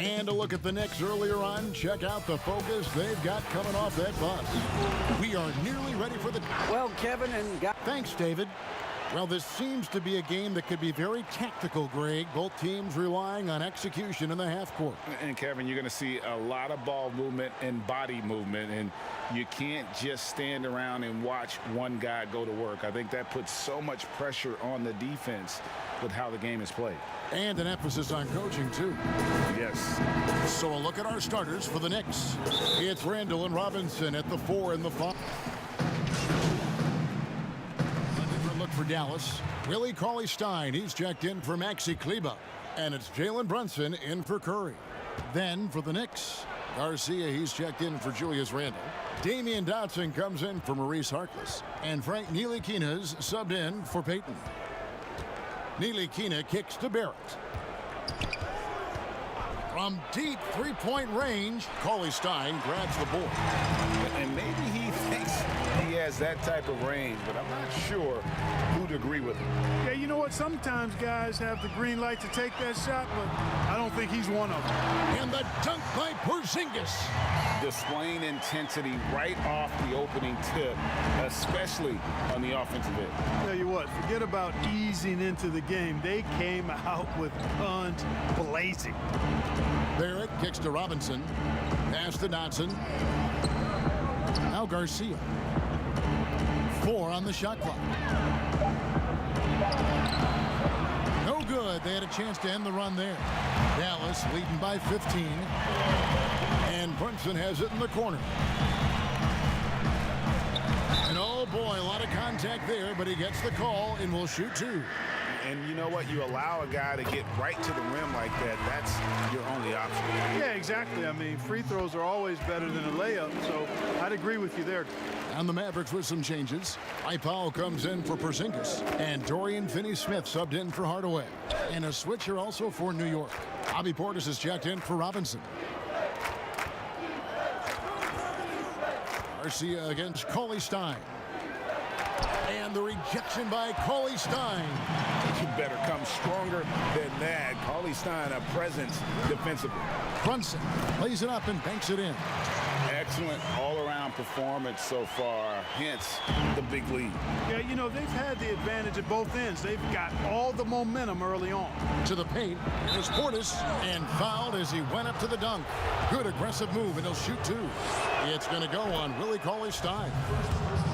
And a look at the Knicks earlier on. Check out the focus they've got coming off that bus. We are nearly ready for the... Well, Kevin and... Thanks, David. Well, this seems to be a game that could be very tactical, Greg. Both teams relying on execution in the half court. And, Kevin, you're going to see a lot of ball movement and body movement, and you can't just stand around and watch one guy go to work. I think that puts so much pressure on the defense with how the game is played. And an emphasis on coaching, too. Yes. So a look at our starters for the Knicks. It's Randall and Robinson at the 4 and the 5. Look for Dallas. Willie Cauley-Stein, he's checked in for Maxi Kleber. And it's Jalen Brunson in for Curry. Then for the Knicks, Garcia, he's checked in for Julius Randle. Damian Dotson comes in for Maurice Harkless. And Frank Ntilikina's subbed in for Peyton. Ntilikina kicks to Barrett. From deep three-point range, Cauley-Stein grabs the board. And maybe he thinks he has that type of range, but I'm not sure who'd agree with him. Yeah, you know what? Sometimes guys have the green light to take that shot, but I don't think he's one of them. And the dunk by Porzingis. Displaying intensity right off the opening tip, especially on the offensive end. Tell you what, forget about easing into the game. They came out with guns blazing. Barrett kicks to Robinson. Pass to Dotson. Now Garcia. 4 on the shot clock. No good. They had a chance to end the run there. Dallas leading by 15. And Brunson has it in the corner. And oh boy, a lot of contact there, but he gets the call and will shoot 2. And you know what? You allow a guy to get right to the rim like that. That's your only option. Yeah, exactly. I mean, free throws are always better than a layup, so I'd agree with you there. And the Mavericks with some changes. Powell comes in for Porzingis. And Dorian Finney-Smith subbed in for Hardaway. And a switcher also for New York. Bobby Portis is checked in for Robinson. Garcia against Cauley-Stein. And the rejection by Cauley-Stein. You better come stronger than that. Cauley-Stein, a presence defensively. Brunson lays it up and banks it in. Excellent all-around performance so far, hence the big lead. Yeah, you know, they've had the advantage at both ends. They've got all the momentum early on. To the paint is Portis, and fouled as he went up to the dunk. Good aggressive move, and he'll shoot 2. It's going to go on Willie Cauley-Stein.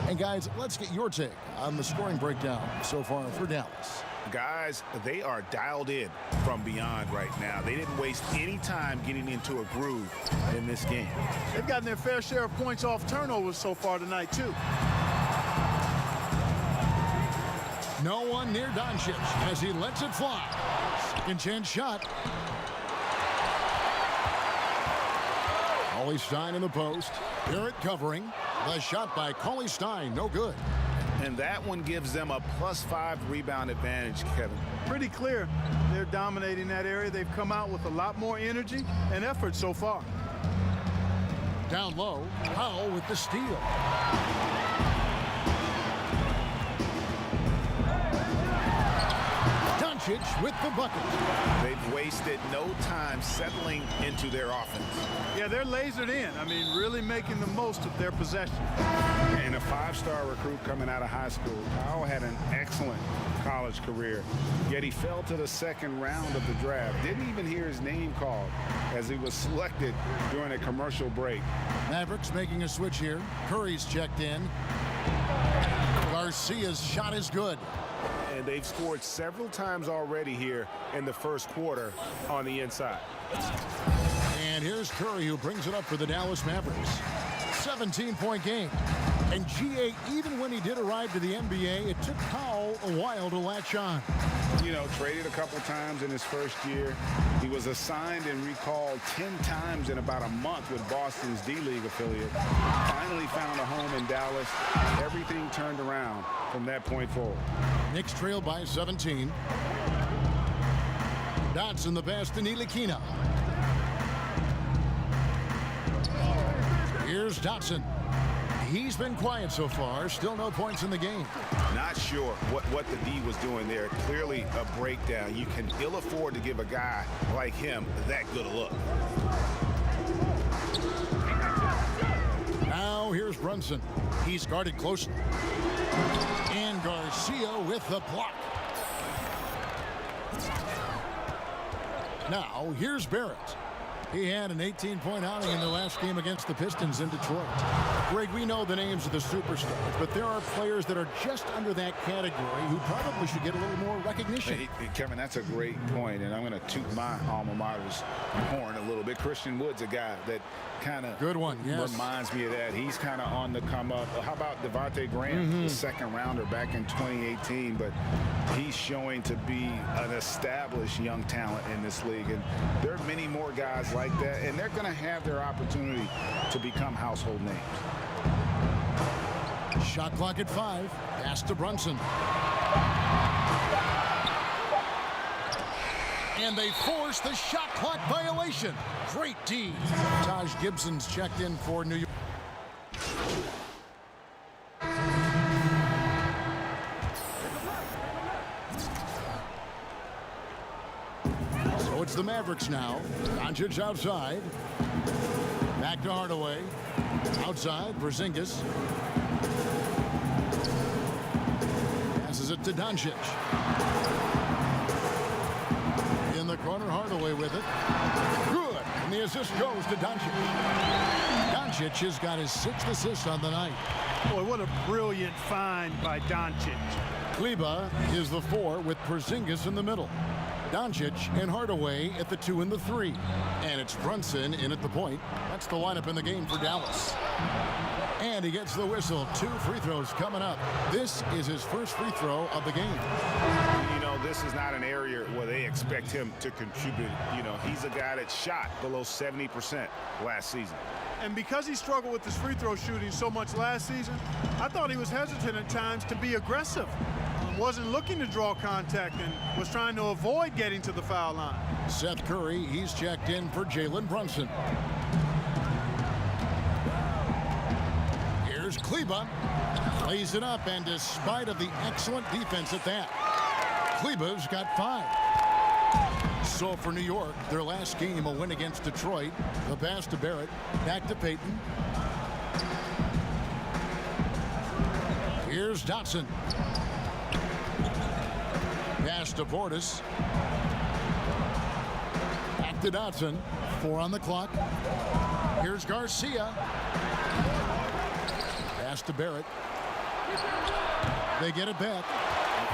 And guys, let's get your take on the scoring breakdown so far for Dallas. Guys, they are dialed in from beyond right now. They didn't waste any time getting into a groove in this game. They've gotten their fair share of points off turnovers so far tonight, too. No one near Doncic as he lets it fly. Second chance shot. Cauley-Stein in the post. Barrett covering. The shot by Cauley-Stein, no good. And that one gives them a +5 rebound advantage, Kevin. Pretty clear. They're dominating that area. They've come out with a lot more energy and effort so far. Down low, Powell with the steal. Doncic with the bucket. They've wasted no time settling into their offense. Yeah, they're lasered in. I mean, really making the most of their possession. And a 5-star recruit coming out of high school. Powell had an excellent college career, yet he fell to the second round of the draft. Didn't even hear his name called as he was selected during a commercial break. Mavericks making a switch here. Curry's checked in. Garcia's shot is good. And they've scored several times already here in the first quarter on the inside. And here's Curry, who brings it up for the Dallas Mavericks. 17-point game. And GA, even when he did arrive to the NBA, it took Powell a while to latch on. You know, traded a couple times in his first year. He was assigned and recalled 10 times in about a month with Boston's D-League affiliate. Finally found a home in Dallas. Everything turned around from that point forward. Knicks trail by 17. Dotson the pass to Ntilikina. Here's Dotson. He's been quiet so far. Still no points in the game. Not sure what the D was doing there. Clearly a breakdown. You can ill afford to give a guy like him that good a look. Now here's Brunson. He's guarded closely. And Garcia with the block. Now here's Barrett. He had an 18-point outing in the last game against the Pistons in Detroit. Greg, we know the names of the superstars, but there are players that are just under that category who probably should get a little more recognition. Hey, Kevin, that's a great point, and I'm going to toot my alma mater's horn a little bit. Christian Wood's a guy that kind of reminds me of that. He's kind of on the come up. How about Devontae Graham, the second rounder back in 2018, but he's showing to be an established young talent in this league, and there are many more guys like that, and they're going to have their opportunity to become household names. Shot clock at 5. Pass to Brunson. And they force the shot clock violation. Great D. Taj Gibson's checked in for New York. So it's the Mavericks now. Doncic outside. Back to Hardaway. Outside, Porzingis. Passes it to Doncic. In the corner, Hardaway with it. Good. And the assist goes to Doncic. Doncic has got his 6th assist on the night. Boy, what a brilliant find by Doncic. Kleber is the 4 with Porzingis in the middle. Doncic and Hardaway at the 2 and the 3. And it's Brunson in at the point. That's the lineup in the game for Dallas. And he gets the whistle. 2 free throws coming up. This is his first free throw of the game. You know, this is not an area where they expect him to contribute. You know, he's a guy that shot below 70% last season. And because he struggled with his free throw shooting so much last season, I thought he was hesitant at times to be aggressive. Wasn't looking to draw contact and was trying to avoid getting to the foul line. Seth Curry, he's checked in for Jalen Brunson. Here's Kleber. Plays it up, and despite of the excellent defense at that, Kleber's got 5. So for New York, their last game, a win against Detroit. The pass to Barrett. Back to Payton. Here's Dotson. Pass to Portis. Back to Dotson. 4 on the clock. Here's Garcia. Pass to Barrett. They get it back.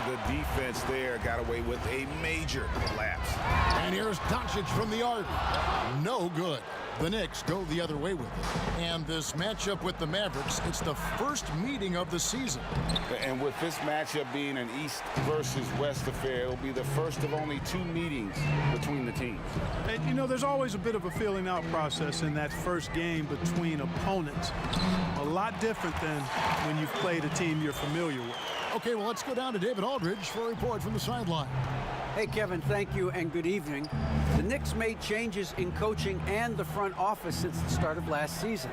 The defense there got away with a major lapse. And here's Doncic from the arc. No good. The Knicks go the other way with it. And this matchup with the Mavericks, it's the first meeting of the season. And with this matchup being an East versus West affair, it'll be the first of only 2 meetings between the teams. And, you know, there's always a bit of a feeling out process in that first game between opponents. A lot different than when you've played a team you're familiar with. Okay, well, let's go down to David Aldridge for a report from the sideline. Hey, Kevin, thank you and good evening. The Knicks made changes in coaching and the front office since the start of last season.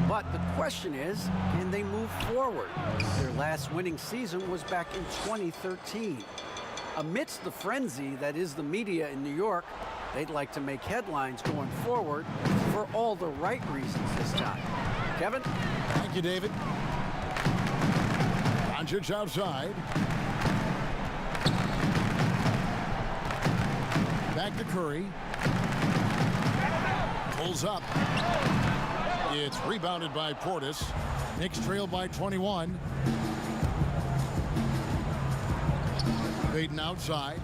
But the question is, can they move forward? Their last winning season was back in 2013. Amidst the frenzy that is the media in New York, they'd like to make headlines going forward for all the right reasons this time. Kevin? Thank you, David. Doncic outside. Back to Curry. Pulls up. It's rebounded by Portis. Knicks trail by 21. Payton outside.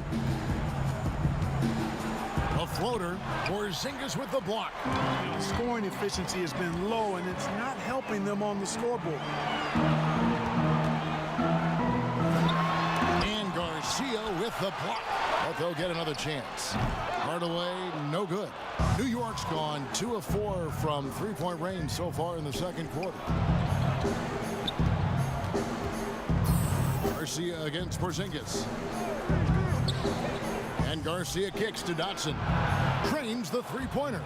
A floater. Porzingis with the block. Scoring efficiency has been low, and it's not helping them on the scoreboard. And Garcia with the block. But they'll get another chance. Hardaway, no good. New York's gone 2 of 4 from three-point range so far in the second quarter. Garcia against Porzingis. And Garcia kicks to Dotson. Trains the three-pointer.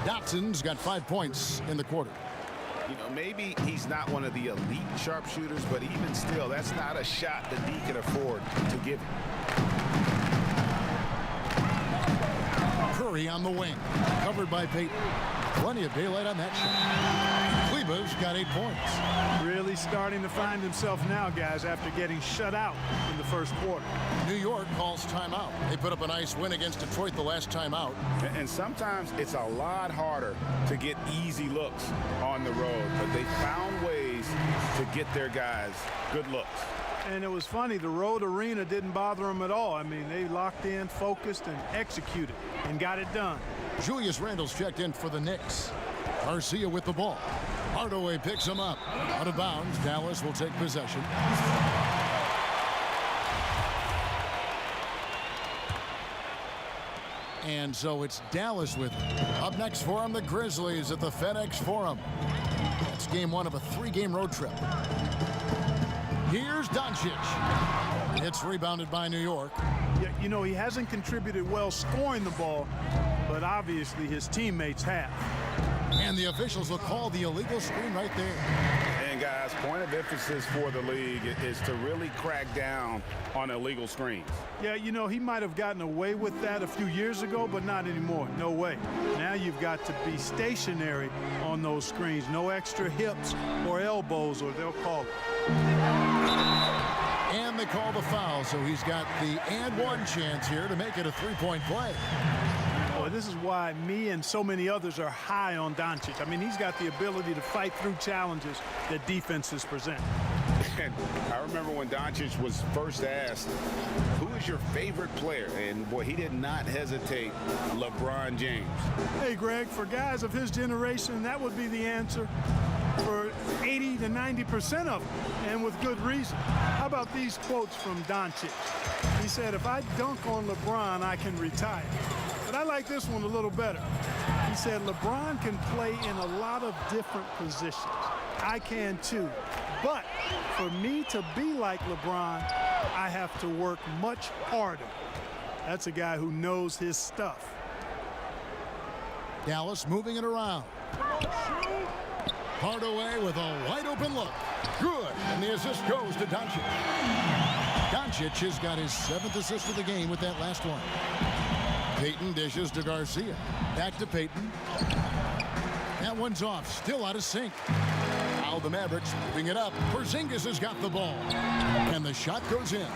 Dotson's got 5 points in the quarter. You know, maybe he's not one of the elite sharpshooters, but even still, that's not a shot that he can afford to give him. Curry on the wing, covered by Payton. Plenty of daylight on that shot. Kleber's got 8 points. Really starting to find himself now, guys, after getting shut out in the first quarter. New York calls timeout. They put up a nice win against Detroit the last time out. And sometimes it's a lot harder to get easy looks on the road, but they found ways to get their guys good looks. And it was funny, the road arena didn't bother them at all. I mean, they locked in, focused, and executed, and got it done. Julius Randle's checked in for the Knicks. Garcia with the ball. Hardaway picks him up. Out of bounds, Dallas will take possession. And so it's Dallas with it. Up next for him, the Grizzlies at the FedEx Forum. That's game 1 of a 3-game road trip. Here's Doncic. It's rebounded by New York. Yeah, you know, he hasn't contributed well scoring the ball, but obviously his teammates have. And the officials will call the illegal screen right there. And guys, point of emphasis for the league is to really crack down on illegal screens. Yeah, you know, he might have gotten away with that a few years ago, but not anymore. No way. Now you've got to be stationary on those screens. No extra hips or elbows, or they'll call it. And they call the foul, so he's got the and one chance here to make it a 3-point play. Boy, this is why me and so many others are high on Doncic. I mean, he's got the ability to fight through challenges that defenses present. And I remember when Doncic was first asked, who is your favorite player? And boy, he did not hesitate. LeBron James. Hey, Greg, for guys of his generation, that would be the answer for 80 to 90% of them, and with good reason. How about these quotes from Doncic? He said, if I dunk on LeBron, I can retire. But I like this one a little better. He said, LeBron can play in a lot of different positions. I can too. But for me to be like LeBron, I have to work much harder. That's a guy who knows his stuff. Dallas moving it around. Hardaway with a wide open look. Good. And the assist goes to Doncic. Doncic has got his 7th assist of the game with that last one. Payton dishes to Garcia. Back to Payton. That one's off. Still out of sync. Now the Mavericks moving it up. Porzingis has got the ball. And the shot goes in.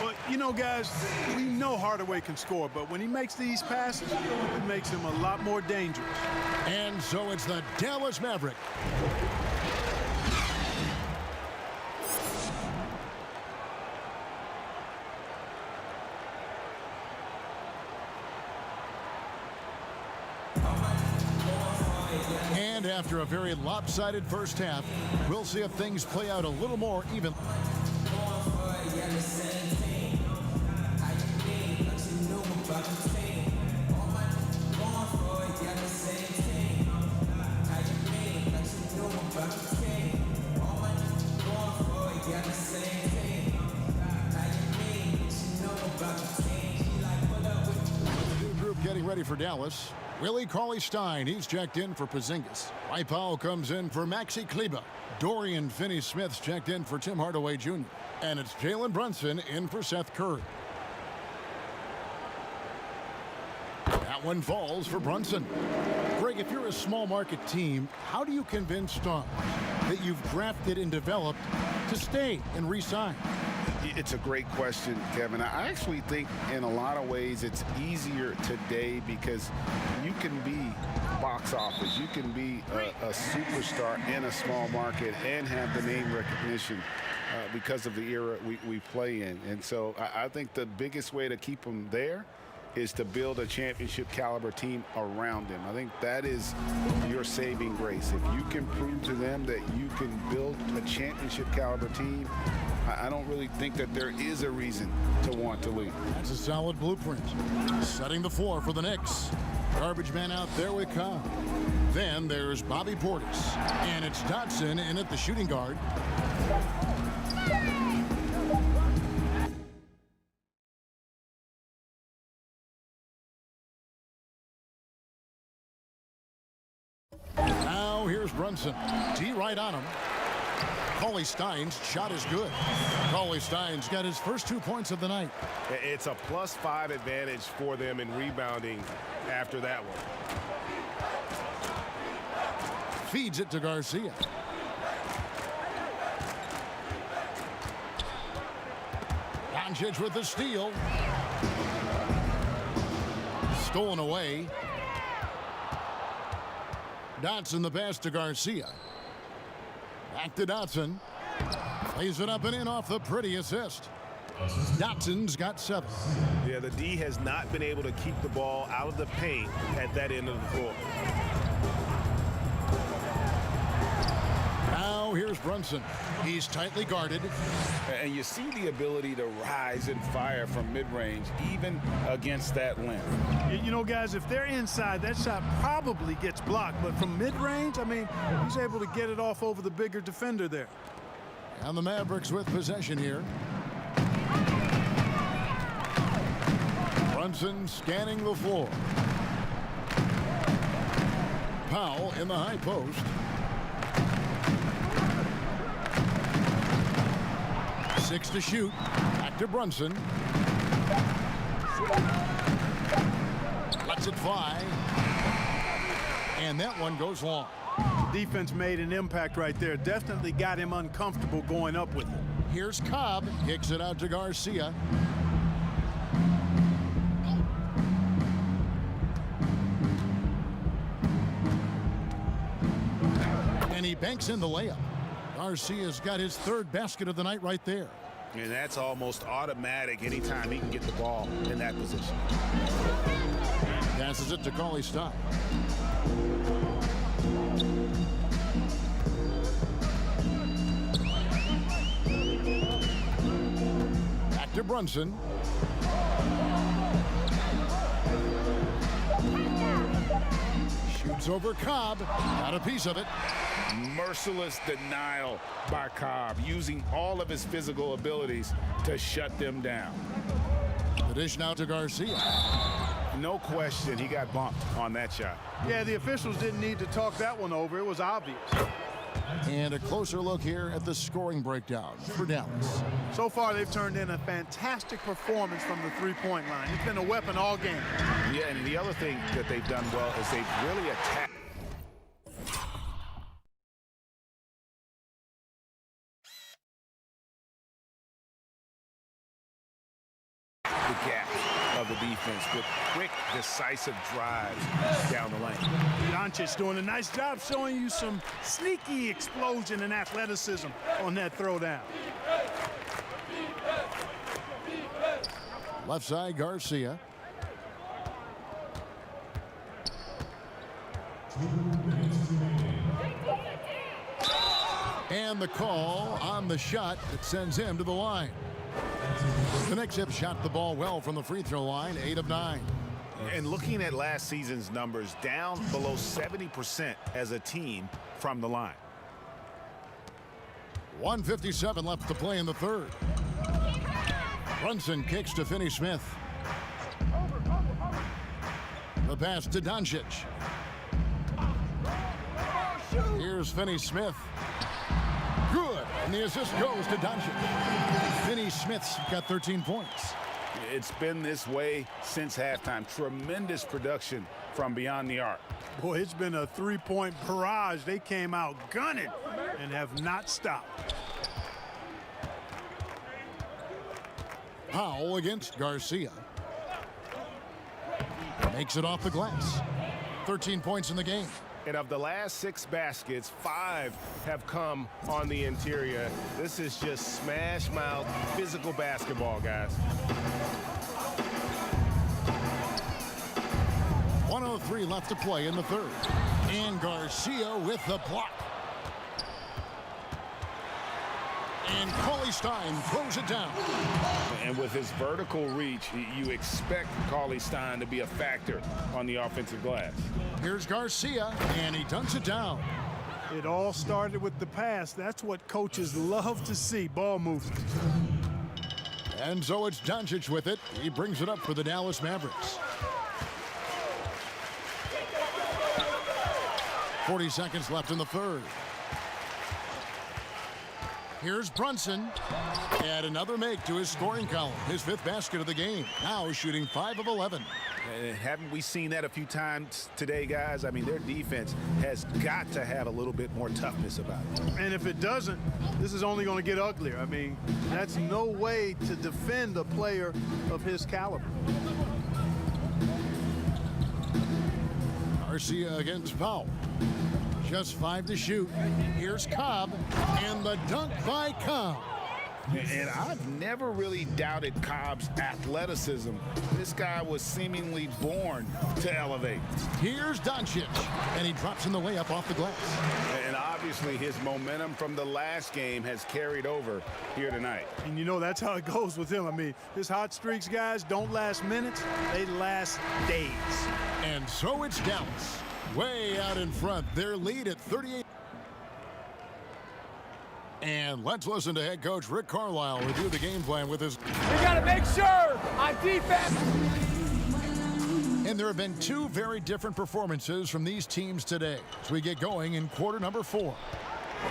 Well, you know, guys, we know Hardaway can score, but when he makes these passes, it makes him a lot more dangerous. And so it's the Dallas Maverick. And after a very lopsided first half, we'll see if things play out a little more even. New group getting ready for Dallas. Willie Cauley-Stein, he's checked in for Porzingis. Dwight Powell comes in for Maxi Kleber. Dorian Finney-Smith's checked in for Tim Hardaway Jr. And it's Jalen Brunson in for Seth Curry. That one falls for Brunson. Greg, if you're a small market team, how do you convince stars that you've drafted and developed to stay and re-sign? It's a great question, Kevin. I actually think in a lot of ways it's easier today because you can be box office. You can be a superstar in a small market and have the name recognition because of the era we play in. And so I think the biggest way to keep them there is to build a championship caliber team around them. I think that is your saving grace. If you can prove to them that you can build a championship caliber team, I don't really think that there is a reason to want to leave. That's a solid blueprint. Setting the floor for the Knicks. Garbage man out there with Cobb. Then there's Bobby Portis. And it's Dotson in at the shooting guard. Now here's here's Brunson. D right on him. Cauley Stein's shot is good. Cauley Stein's got his first 2 points of the night. It's a +5 advantage for them in rebounding after that one. Feeds it to Garcia. Doncic with the steal. Stolen away. Dotson the pass to Garcia. Back to Dotson. Plays it up and in off the pretty assist. Dotson's got 7. Yeah, the D has not been able to keep the ball out of the paint at that end of the floor. Now here's Brunson. He's tightly guarded. And you see the ability to rise and fire from mid-range, even against that length. You know, guys, if they're inside, that shot probably gets blocked. But from mid-range, I mean, he's able to get it off over the bigger defender there. And the Mavericks with possession here. Brunson scanning the floor. Powell in the high post. 6 to shoot. Back to Brunson. Lets it fly. And that one goes long. Defense made an impact right there. Definitely got him uncomfortable going up with it. Here's Cobb. Kicks it out to Garcia. And he banks in the layup. Garcia's got his 3rd basket of the night right there. And that's almost automatic anytime he can get the ball in that position. Passes it to Cauley Stein. Back to Brunson. Shoots over Cobb. Got a piece of it. Merciless denial by Cobb, using all of his physical abilities to shut them down. The dish now to Garcia. No question, he got bumped on that shot. Yeah, the officials didn't need to talk that one over. It was obvious. And a closer look here at the scoring breakdown for Dallas. So far, they've turned in a fantastic performance from the three-point line. It's been a weapon all game. Yeah, and the other thing that they've done well is they've really attacked the gap of the defense with quick, decisive drives down the lane. Doncic doing a nice job showing you some sneaky explosion and athleticism on that throwdown. Left side, Garcia. And the call on the shot that sends him to the line. The Knicks have shot the ball well from the free throw line, 8 of 9. And looking at last season's numbers, down below 70% as a team from the line. 1:57 left to play in the third. Brunson kicks to Finney-Smith. The pass to Doncic. Here's Finney-Smith. Good. And the assist goes to Doncic. Finney-Smith's got 13 points. It's been this way since halftime. Tremendous production from beyond the arc. Boy, it's been a three-point barrage. They came out gunning and have not stopped. Powell against Garcia. Makes it off the glass. 13 points in the game. And of the last 6 baskets, 5 have come on the interior. This is just smash mouth physical basketball, guys. 1:03 left to play in the third. And Garcia with the block. And Cauley Stein throws it down. And with his vertical reach, you expect Cauley Stein to be a factor on the offensive glass. Here's Garcia, and he dunks it down. It all started with the pass. That's what coaches love to see, ball movement. And so it's Doncic with it. He brings it up for the Dallas Mavericks. 40 seconds left in the third. Here's Brunson. Add another make to his scoring column. His 5th basket of the game. Now shooting 5 of 11. Haven't we seen that a few times today, guys? I mean, their defense has got to have a little bit more toughness about it. And if it doesn't, this is only going to get uglier. I mean, that's no way to defend a player of his caliber. Garcia against Powell. Just 5 to shoot. Here's Cobb, and the dunk by Cobb. And I've never really doubted Cobb's athleticism. This guy was seemingly born to elevate. Here's Doncic, and he drops in the layup off the glass. And obviously his momentum from the last game has carried over here tonight. And you know, that's how it goes with him. I mean, his hot streaks, guys, don't last minutes. They last days. And so it's Dallas. Way out in front. Their lead at 38. And let's listen to head coach Rick Carlisle review the game plan with his. We got to make sure on defense. And there have been 2 very different performances from these teams today as we get going in quarter number 4.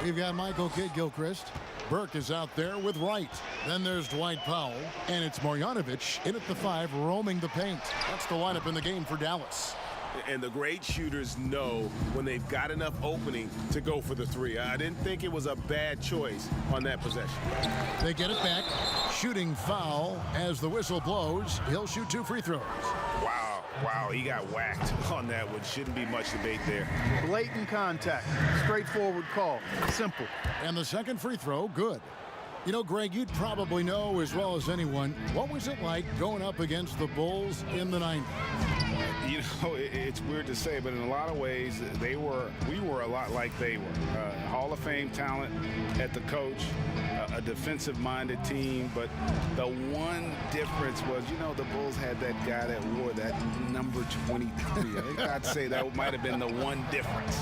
We've got Michael Kidd-Gilchrist. Burke is out there with Wright. Then there's Dwight Powell. And it's Marjanovic in at the 5 roaming the paint. That's the lineup in the game for Dallas. And the great shooters know when they've got enough opening to go for the 3. I didn't think it was a bad choice on that possession. They get it back. Shooting foul as the whistle blows. He'll shoot 2 free throws. Wow, he got whacked on that one. Shouldn't be much debate there. Blatant contact. Straightforward call. Simple. And the second free throw, good. You know, Greg, you'd probably know as well as anyone, what was it like going up against the Bulls in the 90s? You know, it's weird to say, but in a lot of ways, we were a lot like they were. Hall of Fame talent at the coach, a defensive-minded team, but the one difference was, you know, the Bulls had that guy that wore that number 23. I think I'd say that might have been the one difference.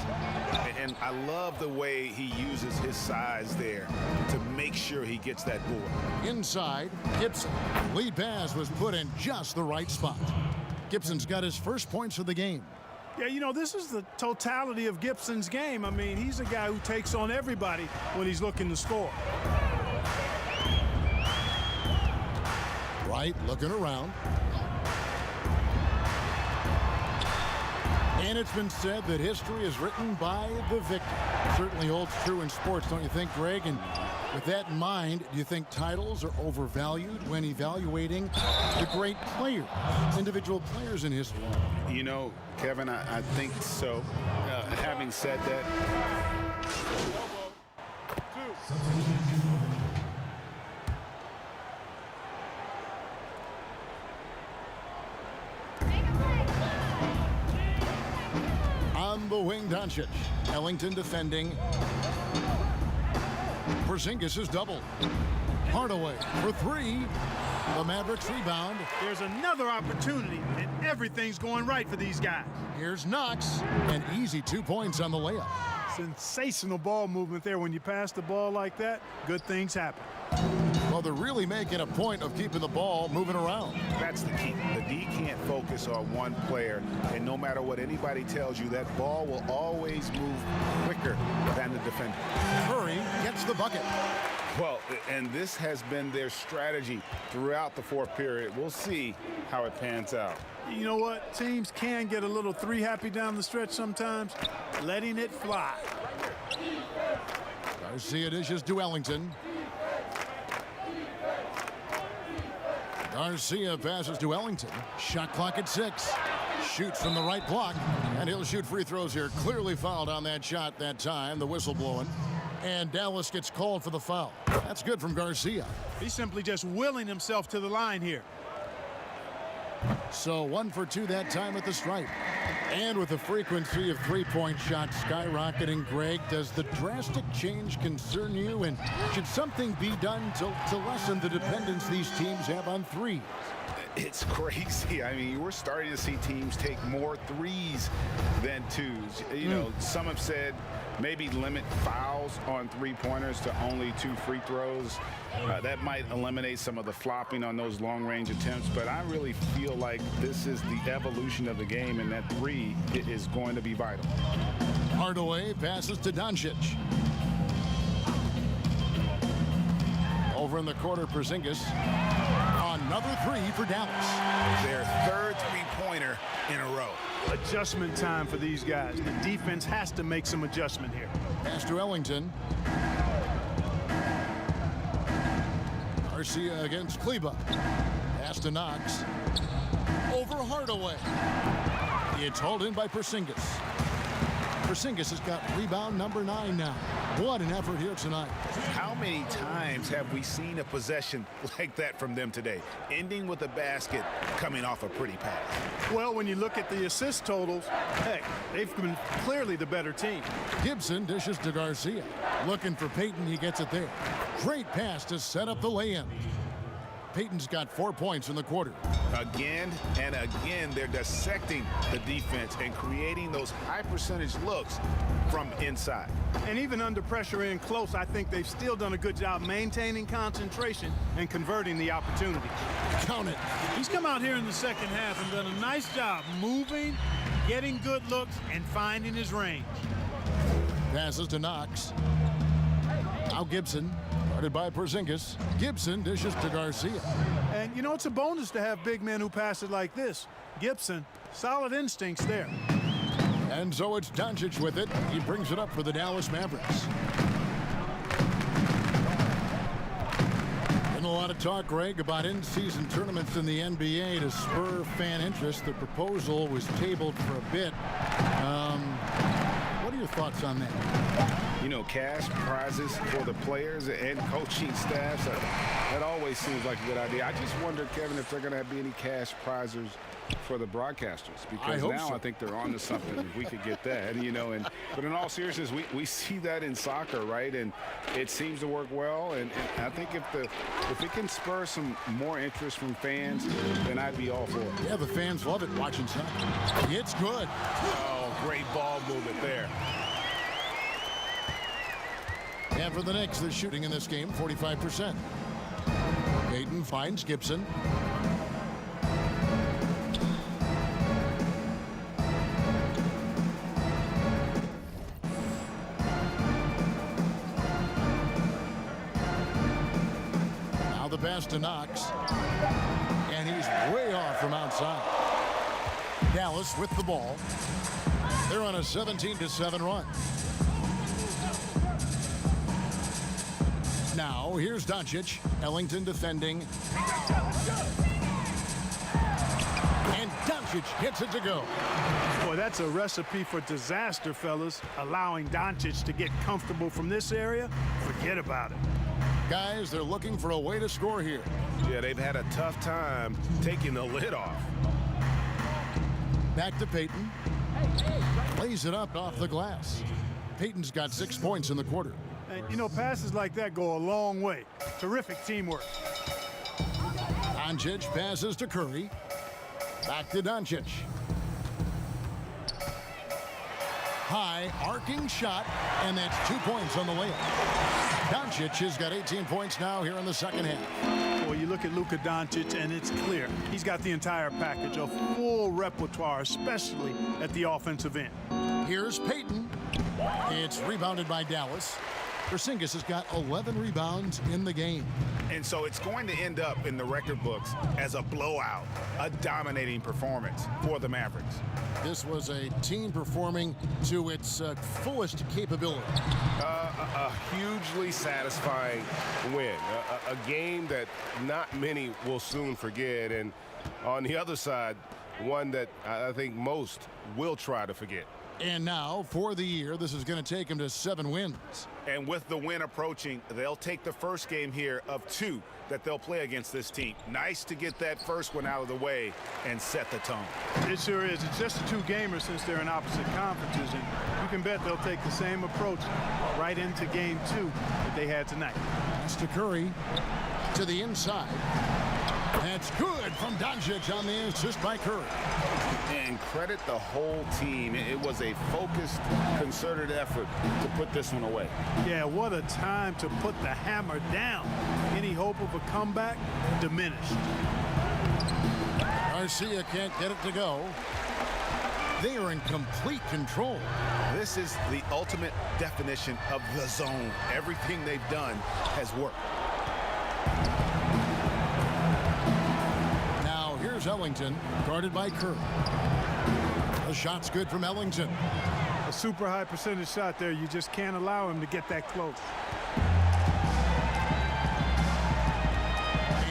And I love the way he uses his size there to make sure he gets that board. Inside, Gibson. Lead pass was put in just the right spot. Gibson's got his first points of the game. Yeah, you know, this is the totality of Gibson's game. I mean, he's a guy who takes on everybody when he's looking to score. Wright looking around. And it's been said that history is written by the victor. Certainly holds true in sports, don't you think, Greg? And with that in mind, do you think titles are overvalued when evaluating the great players, individual players in history? You know, Kevin, I think so. Having said that, on the wing, Doncic. Ellington defending. Porzingis is doubled. Hardaway for 3. The Mavericks rebound. There's another opportunity, and everything's going right for these guys. Here's Knox. An easy 2 points on the layup. Sensational ball movement there. When you pass the ball like that, good things happen. Well, they're really making a point of keeping the ball moving around. that's the key. The D can't focus on one player, and no matter what anybody tells you, that ball will always move quicker than the defender. Curry gets the bucket. Well, and this has been their strategy throughout the fourth period. We'll see how it pans out. You know what? Teams can get a little three happy down the stretch sometimes. Letting it fly. Garcia dishes to Ellington. Garcia passes to Ellington. Shot clock at 6. Shoots from the right block, and he'll shoot free throws here. Clearly fouled on that shot that time. The whistle blowing. And Dallas gets called for the foul. That's good from Garcia. He's simply just willing himself to the line here. So 1 for 2 that time at the stripe. And with the frequency of three-point shots skyrocketing, Greg, does the drastic change concern you? And should something be done to lessen the dependence these teams have on threes? It's crazy. I mean, we're starting to see teams take more threes than twos. You know, some have said maybe limit fouls on three-pointers to only 2 free throws. That might eliminate some of the flopping on those long-range attempts, but I really feel like this is the evolution of the game, and that 3 is going to be vital. Hardaway passes to Doncic. Over in the corner, Porzingis. Another 3 for Dallas. Their third three-pointer in a row. Adjustment time for these guys. The defense has to make some adjustment here. Pass to Ellington. Garcia against Kleba. Pass to Knox. Over Hardaway. It's hauled in by Porzingis. Porzingis has got rebound number 9 now. What an effort here tonight. How many times have we seen a possession like that from them today? Ending with a basket, coming off a pretty pass. Well, when you look at the assist totals, heck, they've been clearly the better team. Gibson dishes to Garcia. Looking for Payton, he gets it there. Great pass to set up the lay-in. Payton's got 4 points in the quarter. Again and again, they're dissecting the defense and creating those high-percentage looks from inside. And even under pressure in close, I think they've still done a good job maintaining concentration and converting the opportunity. Count it. He's come out here in the second half and done a nice job moving, getting good looks, and finding his range. Passes to Knox. Now Gibson. Guarded by Porzingis. Gibson dishes to Garcia. And, you know, it's a bonus to have big men who pass it like this. Gibson, solid instincts there. And so it's Doncic with it. He brings it up for the Dallas Mavericks. Been a lot of talk, Greg, about in-season tournaments in the NBA to spur fan interest. The proposal was tabled for a bit. What are your thoughts on that? You know, cash prizes for the players and coaching staffs, that always seems like a good idea. I just wonder, Kevin, if they're going to be any cash prizes for the broadcasters, because now I think they're on to something if we could get that, you know. But in all seriousness, we see that in soccer, right? And it seems to work well. And I think if it can spur some more interest from fans, then I'd be all for it. Yeah, the fans love it watching soccer. It's good. Oh, great ball movement there. And for the Knicks, they're shooting in this game 45%. Payton finds Gibson. Now the pass to Knox. And he's way off from outside. Dallas with the ball. They're on a 17-7 run. Now, here's Doncic. Ellington defending. And Doncic gets it to go. Boy, that's a recipe for disaster, fellas. Allowing Doncic to get comfortable from this area, forget about it. Guys, they're looking for a way to score here. Yeah, they've had a tough time taking the lid off. Back to Payton. Lays it up off the glass. Payton's got 6 points in the quarter. And, you know, passes like that go a long way. Terrific teamwork. Doncic passes to Curry. Back to Doncic. High arcing shot, and that's 2 points on the layup. Doncic has got 18 points now here in the second half. Boy, you look at Luka Doncic, and it's clear. He's got the entire package, a full repertoire, especially at the offensive end. Here's Payton. It's rebounded by Dallas. Porzingis has got 11 rebounds in the game. And so it's going to end up in the record books as a blowout, a dominating performance for the Mavericks. This was a team performing to its fullest capability. A hugely satisfying win. A game that not many will soon forget. And on the other side, one that I think most will try to forget. And now, for the year, this is going to take him to 7 wins. And with the win approaching, they'll take the first game here of 2 that they'll play against this team. Nice to get that first one out of the way and set the tone. It sure is. It's just a 2-gamer since they're in opposite conferences, and you can bet they'll take the same approach right into game 2 that they had tonight. Pass to Curry to the inside. That's good from Doncic on the assist by Curry. And credit the whole team. It was a focused, concerted effort to put this one away. Yeah, what a time to put the hammer down. Any hope of a comeback diminished. Garcia can't get it to go. They are in complete control. This is the ultimate definition of the zone. Everything they've done has worked. Now here's Ellington, guarded by Curry. The shot's good from Ellington. A super high percentage shot there. You just can't allow him to get that close.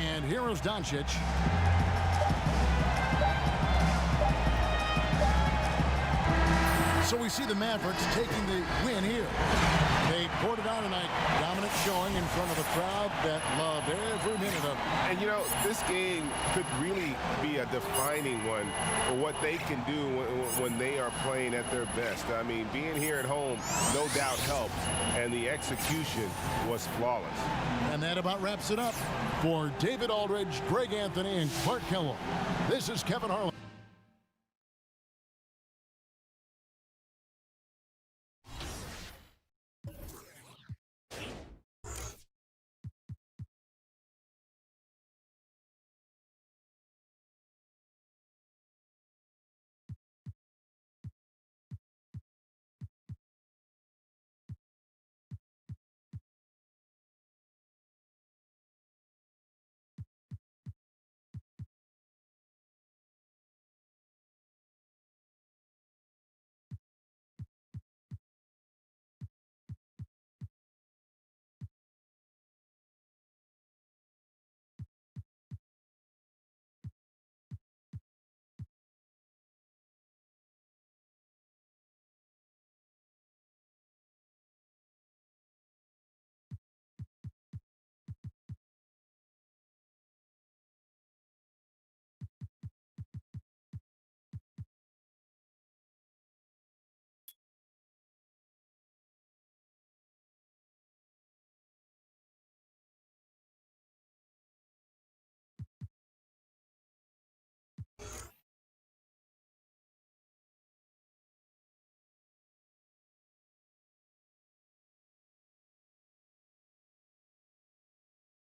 And here is Doncic. So we see the Mavericks taking the win here. They poured it out tonight. Dominant showing in front of a crowd that loved every minute of it. And, you know, this game could really be a defining one for what they can do when they are playing at their best. I mean, being here at home, no doubt helped, and the execution was flawless. And that about wraps it up. For David Aldridge, Greg Anthony, and Clark Kellogg, this is Kevin Harlan.